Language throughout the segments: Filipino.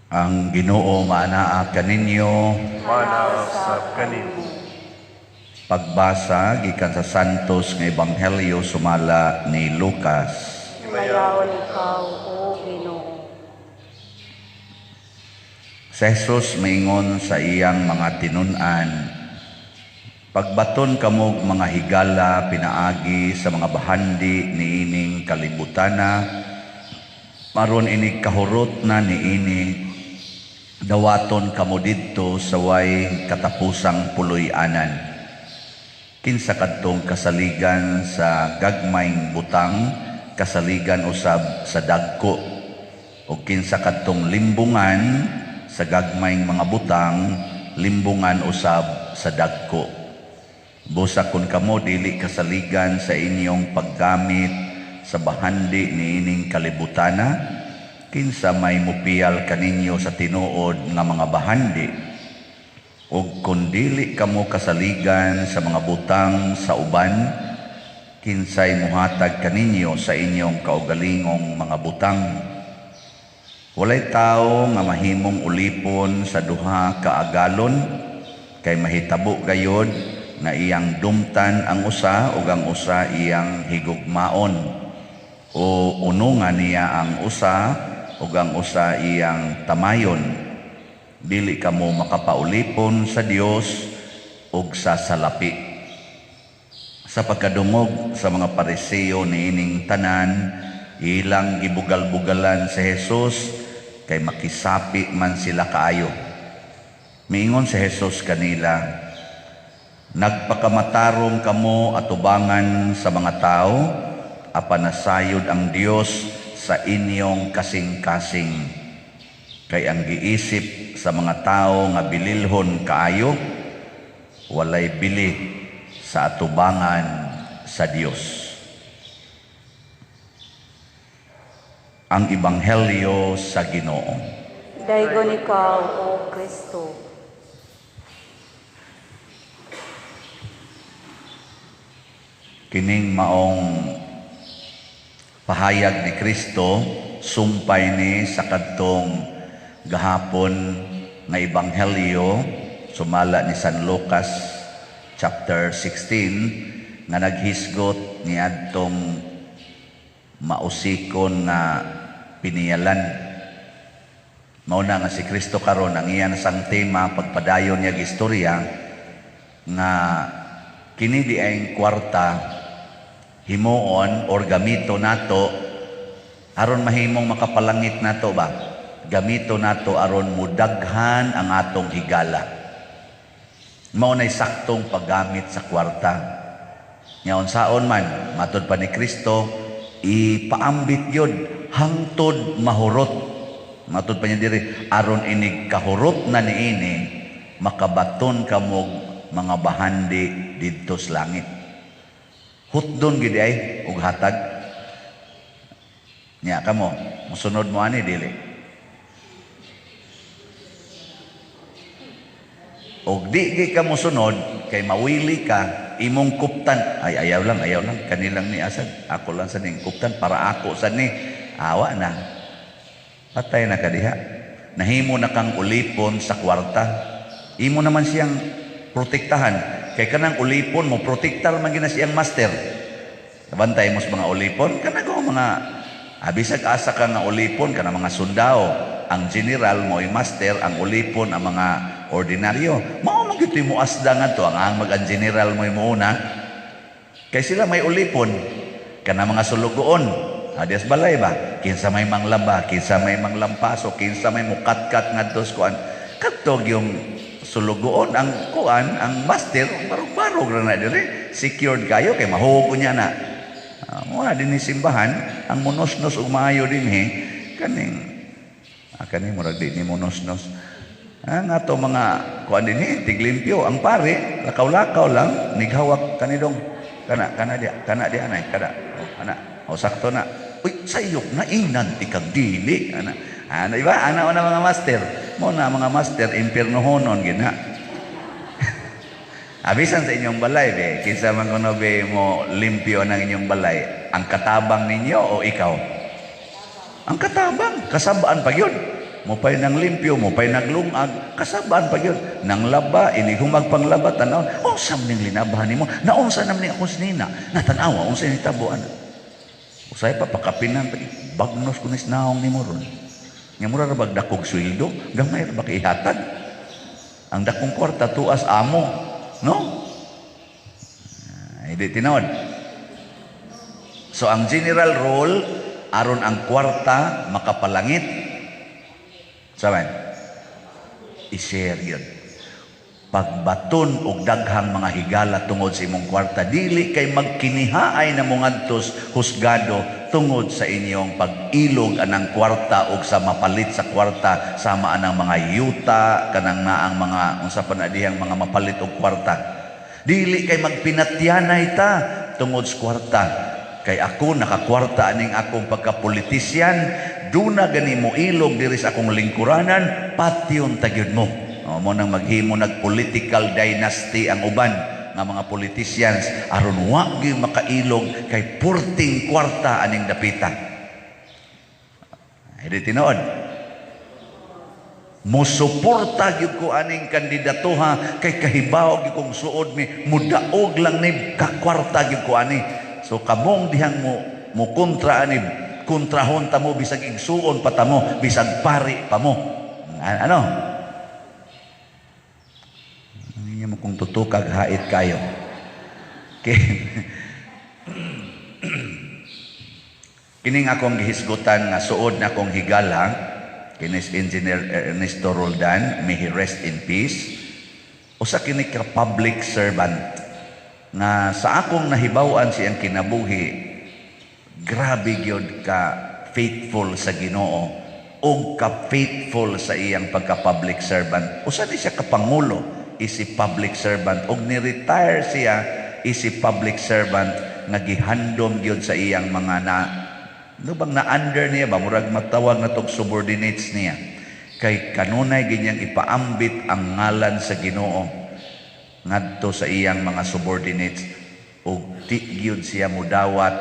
Ang Ginoo maanaa kaninyo. Manasab kanimo. Pagbasa gikan sa Santos nga Ebanghelyo sumala ni Lucas. Himayaon ikaw, O Ginoo. Si Jesus maingon sa iyang mga tinun-an, pagbaton kamog mga higala pinaagi sa mga bahandi niining kalibutana, maron inig kahurot na niini, dawaton kamo didto sa way katapusang puloy-anan. Kinsa kadtong kasaligan sa gagmayng butang, kasaligan usab sa dagko, o kinsa kadtong limbungan sa gagmayng mga butang, limbungan usab sa dagko. Busa kun kamo dili kasaligan sa inyong paggamit sa bahandi niining kalibutana, kinsa may mupiyal kaninyo sa tinuod nga mga bahandi. Ug kun dili kamo kasaligan sa mga butang sa uban, kinsay muhatag kaninyo sa inyong kaugalingong mga butang. Walay tao nga mahimong ulipon sa duha ka agalon, kay mahitabo gayod nga iyang dumtan ang usa ug ang usa iyang higugmaon, o unungan niya ang usa ug ang usa iyang tamayon. Dili kamo makapaulipon sa Dios ug sa salapi. Sa pagkadungog sa mga Pariseo niining tanan, ilang gibugal-bugalan si Jesus kay makisapi man sila kaayo. Miingon si Jesus kanila, nagpakamatarong kamo atubangan sa mga tao, apan nasayod ang Dios sa inyong kasing-kasing. Kay ang giisip sa mga tao nga bililhon kaayo, walay bili sa atubangan sa Dios. Ang Ebanghelyo sa Ginoo. Daygon ikaw, O Kristo. Kining maong pahayag ni Kristo, sumpay ni sa kadtong gahapon nga Ebanghelyo sumala ni San Lucas chapter 16 nga naghisgot niadtong mausikon nga piniyalan. Mauna nga si Kristo karon ang iyan sang tema pagpadayon niya istorya nga kini di ay kwarta himuon or gamito nato aron mahimong makapalangit nato ba? Gamito nato aron mudaghan ang atong higala. Mao nay saktong paggamit sa kwarta. Nya unsaon man matud pa ni Kristo, ipaambit yun hangtod mahurot. Matud pa niya diri, aron inig kahurot na niini, makabaton kamog mga bahandi didto sa langit. Hutdon gid ay ug hatag. Nya kamo, musunod mo ani dili. Og di kay ka mosunod kay mawili ka imong kuptan, ay ayaw lang kanilang ni asad, ako lang sa ning kuptan para ako sa ni awa na patay na kadiha. Nahimo na kang ulipon sa kwarta, imo naman siyang protektahan, kay kanang ulipon mo protektar man gina siyang master. Bantay mo sa mga ulipon kanang mga abisag asa ka nga ulipon kana mga sundao, ang general mo ay master, ang ulipon ang mga ordinaryo. Mao man gyud mo asda ngadto ang mag-general mo una. Kay sila may ulipon kana mga sulugoon. Adias balay ba? Kinsa may manglaba, kinsa may manglampaso, kinsa may mukatkat ngadto sa kuan. Kadtog yung sulugoon ang kuan, ang master barog-barog ra na dire. Secured kayo kay mahugo niya na. Muna din ni simbahan ang monosnos ug maayo dinhi kaning murag di ni monosnos. Ang ato mga kuan dinhi tiglimpyo ang pare lakaw-lakaw lang nighawak kanidong kana di anay kada ana o sakto na uy sayok na inan ikag dili ana iba ana mga master mo na mga master impiernohonon gina. Abisan sa inyong balay be kinsa man kuno be mo limpyo ng inyong balay, ang katabang ninyo o ikaw? Ang katabang kasabaan pa gyud. Mupay nang limpyo, mupay naglungag, kasabaan pa yun. Nang laba, inihumag pang laba, tanaw, sam ning linabahan nimo, naunsa nam ni akong sinina, natanawa, unsa ni tabuan. Usay pa pakapinan, bagnos kunis naong ni mo ron. Nga mura ra bagdakog sweldo, gamay ra ba ihatag. Ang dakong kwarta tuas amo, no? Hindi tinawad. So ang general rule, aron ang kwarta makapalangit, saban, i-share yun. Pagbaton og daghang mga higala tungod sa imong kwarta, dili kay magkinihaay na mong adtos husgado tungod sa inyong pag-ilog anang kwarta og sa mapalit sa kwarta sama anang mga yuta kanang naang mga unsa pa na dihang mga mapalit og kwarta. Dili kay magpinatyanay ta tungod sa kwarta. Kay ako nakakwarta aning akong pagkapolitisyan, duna gani mo ilog diri sa akong lingkuranan, patyon tagyud mo. Mo nang maghimo nag political dynasty ang uban nga mga politicians aron wa gyud makailog kay purting kwarta aning dapita. Hindi tinuod. Musuporta gyud ko aning kandidatuha kay kahibaw gyud kong suod mi mudaog lang ni kakwarta gyud ko ani. So kamong dihang mo kontra ani, kontrahon ta mo bisag igsuon pa ta mo, bisag pari pa mo. Ano? Hindi mo kung tutukag hait kayo. Kining akong gihisgutan nga suod na akong higala, kinis Engineer Ernesto Roldan, may he rest in peace. Usa kini ka public servant nga sa akong nahibawan siyang kinabuhi, grabe gyud ka faithful sa Ginoo o ka faithful sa iyang pagka-public servant. Usa di siya kapangulo, isi public servant, og ni-retire siya isi public servant nga gihandom gyud sa iyang mga no bang na under niya ba murag matawag na tog subordinates niya kay kanunay ganyang ipaambit ang ngalan sa Ginoo ngadto sa iyang mga subordinates og di gyud siya mudawat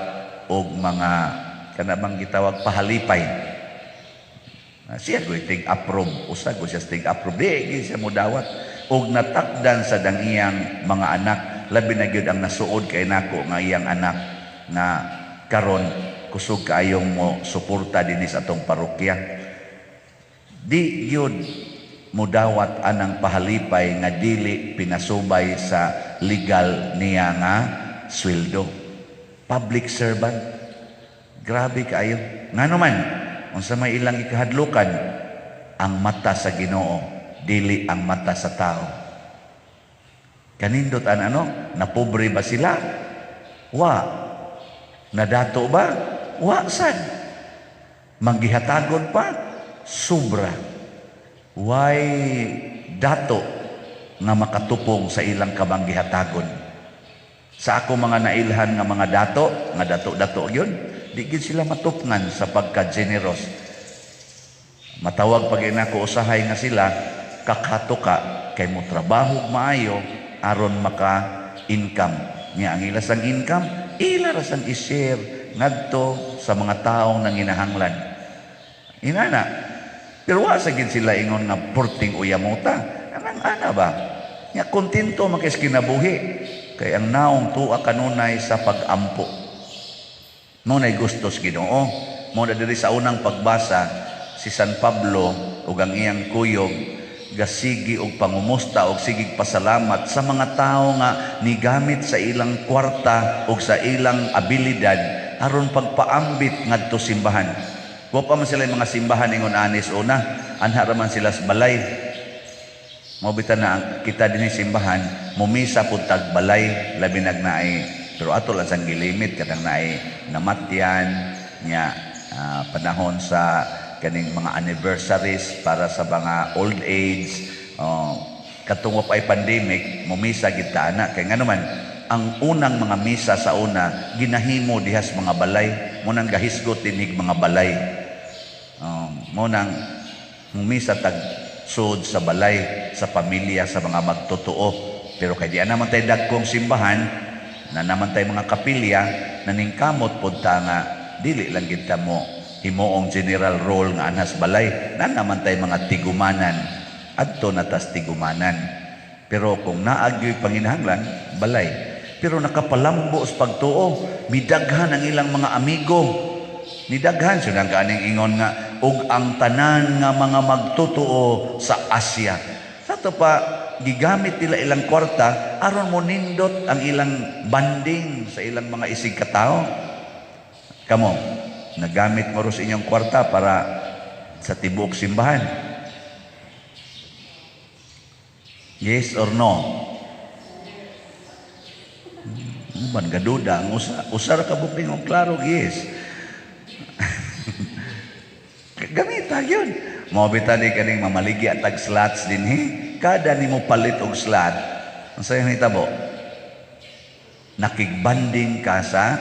og mga kanabang gitawag pahalipay. Siya go ting approve, usag go siya ting approve, di gyud siya mudawat og natakdan sa dang iyang mga anak, labi na gyud ang nasuod kay nako nga iyang anak nga karon kusog kaayong mo suporta dinhi sa atong parokya. Di gyud mudawat anang pahalipay nga dili pinasubay sa legal niya nga sweldo. Public servant, grabe kaayo. Ngano man unsa may ilang ikahadlukan, ang mata sa Ginoo dili ang mata sa tao. Kanindot ano, napobre ba sila? Wa. Nadato ba? Wa sad. Manggihatagon pa? Sobra. Why dato nga makatupong sa ilang kabanggihatagon? Sa ako mga nailhan nga mga dato yun, di gid sila matupngan sa pagka-generous. Matawag pag inako usahay nga sila, kakato ka, kay mo trabaho maayo, aron maka-income. Nga ang ilasang income, ilarasang i-share ngadto sa mga taong nanginahanglan. Inana, pero wa sa gid sila ingon nga porting uyamuta. Anang ana ba? Nga kontento makis kinabuhi. Kay ang naong tuwa kanunay sa pag-ampo. Mo nay gustos Ginoo. Mo na diri sa unang pagbasa si San Pablo ug ang iyang kuyog gasigi og pangumusta og sigig pasalamat sa mga tao nga nigamit sa ilang kwarta ug sa ilang abilidad aron pagpaambit ngadto simbahan. Wa pa man sila yung mga simbahan ingon anis una, anha ra man sila sa balay. Mobita na kita dinhi simbahan, mumisa pud tag balay labi nagnaay. Pero ato lang sang gilimit kadang naay namatyan nya panahon sa kaning mga anniversaries para sa mga old age. Katong wa pay pandemic, mumisa gid ta ana kay ngano man ang unang mga misa sa una ginahimo dihas mga balay, munang gahisgot tinig mga balay. Munang misa tag sud sa balay sa pamilya sa mga magtotoo. Pero kay di naman tay dagkong simbahan na naman tay mga kapilya naningkamot pud ta nga dili lang gid ta mo himuong general role nga anas balay na naman tay mga tigumanan adto na tas tigumanan. Pero kung naagyoy panginahanglan balay, pero nakapalambo sa pagtuo, midaghan ang ilang mga amigo, midaghan sunang kaning ingon nga ug ang tanan nga mga magtutuo sa Asya. Sa to pa gigamit nila ilang kwarta aron mo nindot ang ilang banding sa ilang mga isig katao. Kamo, nagamit mo ro sa inyong kwarta para sa tibuok simbahan. Yes or no? Man gaduda ang usar ka bukling ang klaro, yes. Gamita yun. Mabita ni kaning mamaligi at tag slots din kada nimo palit og slot. Ang sayo hitabo. Nakigbanding ka sa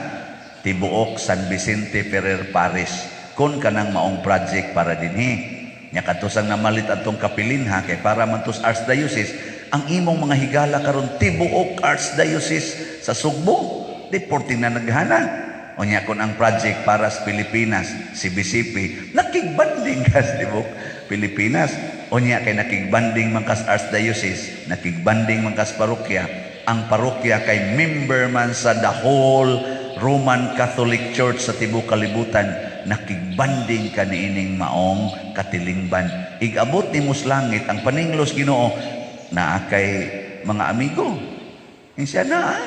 tibuok San Vicente Ferrer Parish kun kanang maong project para dinhi. Nya katusang namalit atong kapilin kay para man tus Archdiocese ang imong mga higala karon tibuok Archdiocese sa Sugbo. Deporting na naghana. O nya kun ang project para sa Pilipinas, si BCP, nakigbanding ka sa tibuok Pilipinas. O nya kay nakigbanding man kas Archdiocese, nakigbanding man kas parokya. Ang parokya kay member man sa the whole Roman Catholic Church sa tibuok kalibutan, nakigbanding ka niining maong katilingban. Igabot ni muslangit ang paninglos Ginoo na kay mga amigo. Insya na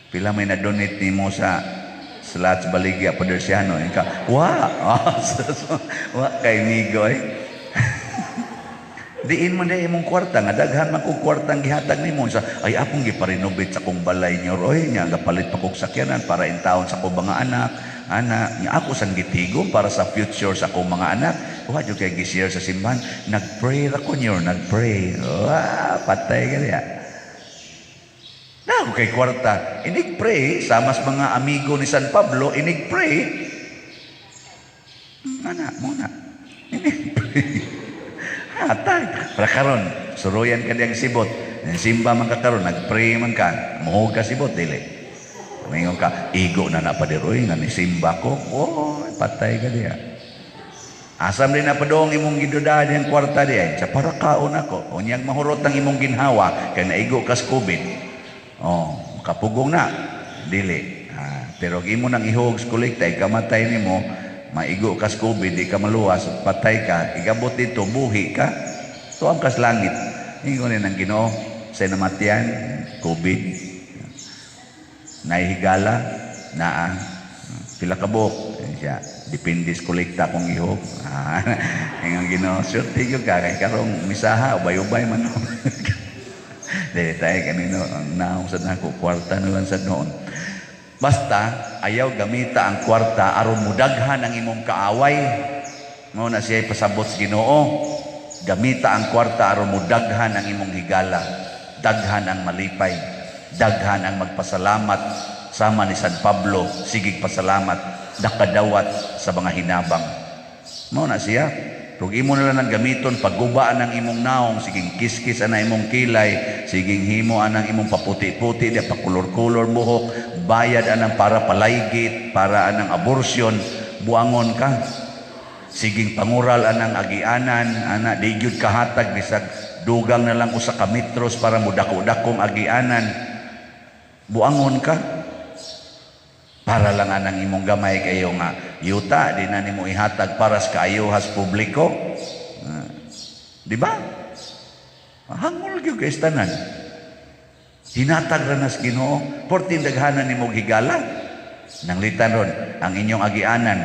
pila may na-donate ni mo sa Slats Baligya Padersiano. Wa kay migo diin mo na imong kwarta nga daghan man kog kwartang gihatag nimo sa ay akong giparenovate sa kong balay niyo roy nya gapalit pa kog sakyanan para in taon sa kong mga anak nya ako sang gitigom para sa future sa kong mga anak. Wa jud kay gi-share sa simbahan, nagpray ra ko niyo, nagpray. Patay ka diya. Na kay kwarta inig-pray sa mas mga amigo ni San Pablo, inig-pray mo na inig-pray hatag para karon suruyan ka diyang sibot simba man ka karon nagpray man ka muhog ka sibot dili mingon ka igo na napadiroy nga ni simba ko patay ka diya asam din na padong imong giduda diyang kwarta diya sa para kaon ako unyang mahurot ang imong ginhawa kay naigo kas COVID kapugong na dili pero imo nang ihog sa kolekta ikamatay nimo maigo kas COVID, di ka maluwas, patay ka, igabot dito, buhi ka. So ang kas langit, ingon ang Ginoo sa namatian, COVID, naihigala, pila ka buhok, siya, dipindis kolekta kong ihog. Ingon Ginoo, surti yun ka, kay karong misaha, ubay-ubay man. Dili tayo kanino, ang naong sa nako, kwarta na lang sa noon. Basta ayaw gamita ang kwarta aron mudaghan ang imong kaaway. Mao na siya pasabot sa Ginoo. Gamita ang kwarta aron mudaghan ang imong higala, daghan ang malipay, daghan ang magpasalamat sama ni San Pablo, sigig pasalamat, nakadawat sa mga hinabang. Mao na siya. Kung imo na lang gamiton paggubaan ang imong naong, siging kiskis ana imong kilay, siging himo anang imong paputi-puti, dia pakulor-kulor buhok, bayad anang para palaygit, para anang abortion, buangon ka. Siging pangural anang agianan, ana di gyud kahatag bisag dugang na lang usa ka metros para mudako-dakong agianan. Buangon ka. Para lang anang imong gamay kayo nga yuta di na nimo ihatag para sa kaayuhas publiko. Di ba? Hangol gyud kay tanan. Hinatag ra nas Ginoo, portin daghanan nimo higala. Nanglitan ron ang inyong agianan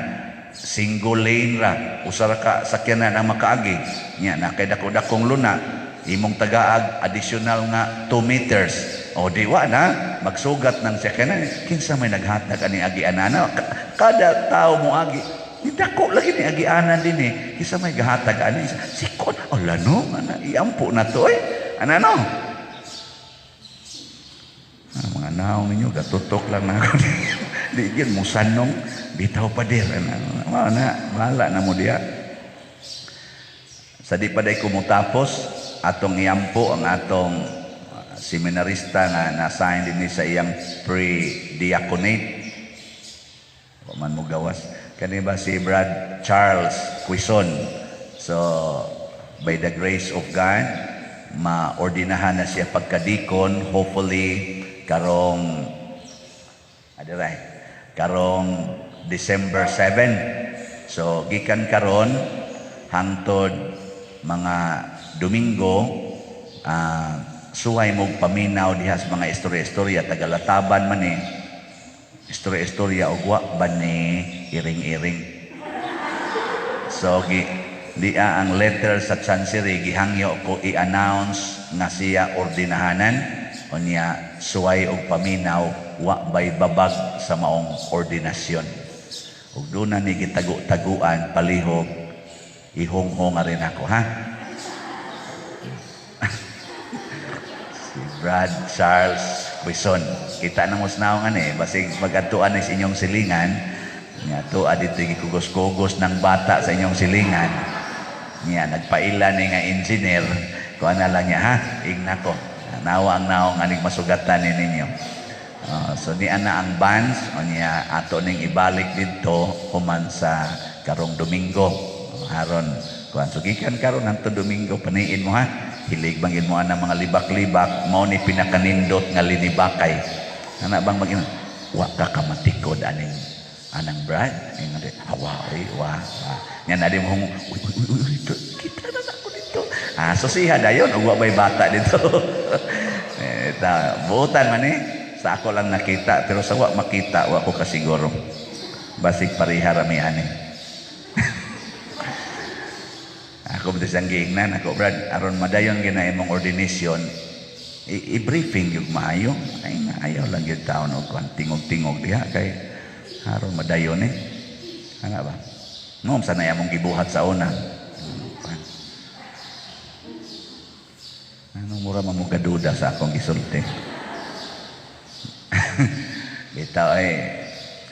single lane ra, usa ra ka sakyanan ang makaagi. Nya na kay dako-dakong luna, imong tagaag additional nga 2 meters. O diwa na magsugat ng sakyanan, kinsa may naghatag ani agianana, kada tao mo agi dako lagi ni agianan din kinsa may gahatag ani sikon no ana iampo na to ano mga naong ninyo gatutok lang na ako di gyud mo sanong bitaw pa dir na bahala na mo diya sa di pa day kumutapos atong iampo ang atong seminarista nga na-assign din sa iyang pre-diaconate. man mo gawas. Kani ba si Brad Charles Quison. So, by the grace of God, maordinahan na siya pagkadikon, hopefully, karong December 7. So, gikan karon hangtod mga Domingo, suway mo paminaw dihas mga istorya-istorya, tagalataban man istorya-istorya, ugwa ba ni iring-iring. So, dia ang letter sa chancery, gihangyo ko i-announce nga siya ordinahanan, o niya suway og paminaw, wa bay babag sa maong ordinasyon. Ug doon na ni gitagu-taguan, palihog, ihong-honga rin ako, ha? Si Brad Charles Quison. Kita na mo sinaw basig mag-atuan sa inyong silingan, nga tuwa dito gikugos-kugos ng bata sa inyong silingan, nga nagpaila ni nga engineer, kuha na lang niya, ha? Igna ko. Nawa ang naong aning masugatan ni ninyo. So niya na ang bands, o niya ato ning ibalik dito human sa karong Domingo. Haron, kuhan. So gikan karon hangtod Domingo, paniin mo, ha? Hilig bangin mo ang mga libak-libak, mao ni pinakanindot nga linibakay. Ana bang magin, wa ka kamatikod anang Brad, wa. Yan na di mo, kita na ako dito. Susiha dayon, ug wa bay bata dito. Buutan man sa ako lang nakita, pero sa wa makita, wa ko kasiguro. Basig pariha rami ani. Ako ba siyang giingnan, ako Brad, aron madayon gina imong ordination, i-briefing yung maayo. Ay, ayaw lang yung taon o kung tingog-tingog diha, kay aron madayon Ano ba? Noong sana mong gibuhat sa una. Anong mura mamugaduda sa akong gisulti? Bitaw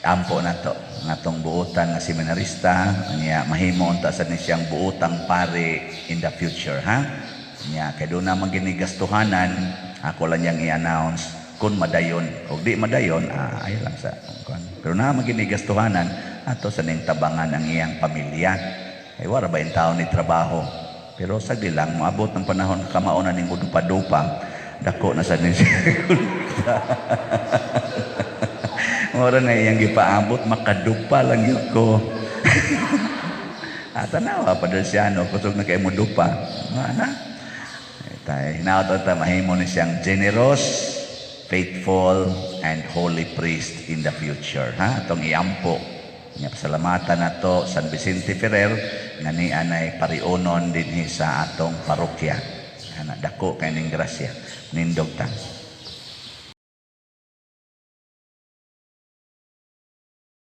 ampo na to. Ngatong buutan nga seminarista, niya mahimo unta sa ni siyang buutang pare in the future, ha? Niya kay do na maginigastuhanan, ako lang yang i-announce kung madayon o di madayon, ay lang sa kung. Pero na maginigastuhanan ato sa ning tabangan ang iyang pamilya. Ay wala ba yung tao ni trabaho? Pero sagdi lang maabot ng panahon kamauna ning udupa-dupa, dako na sa ni Mora na iyang gipaabot, makadupa lang yun ko. Tanawa pa doon siya, kusog na kayo mo dupa. Hinaot ito, mahimo na siyang generous, faithful, and holy priest in the future. Itong iampo. Pasalamatan na to, San Vicente Ferrer, nga ni anay parionon din sa atong parokya. Dako kayo ng grasya. Nindog ta.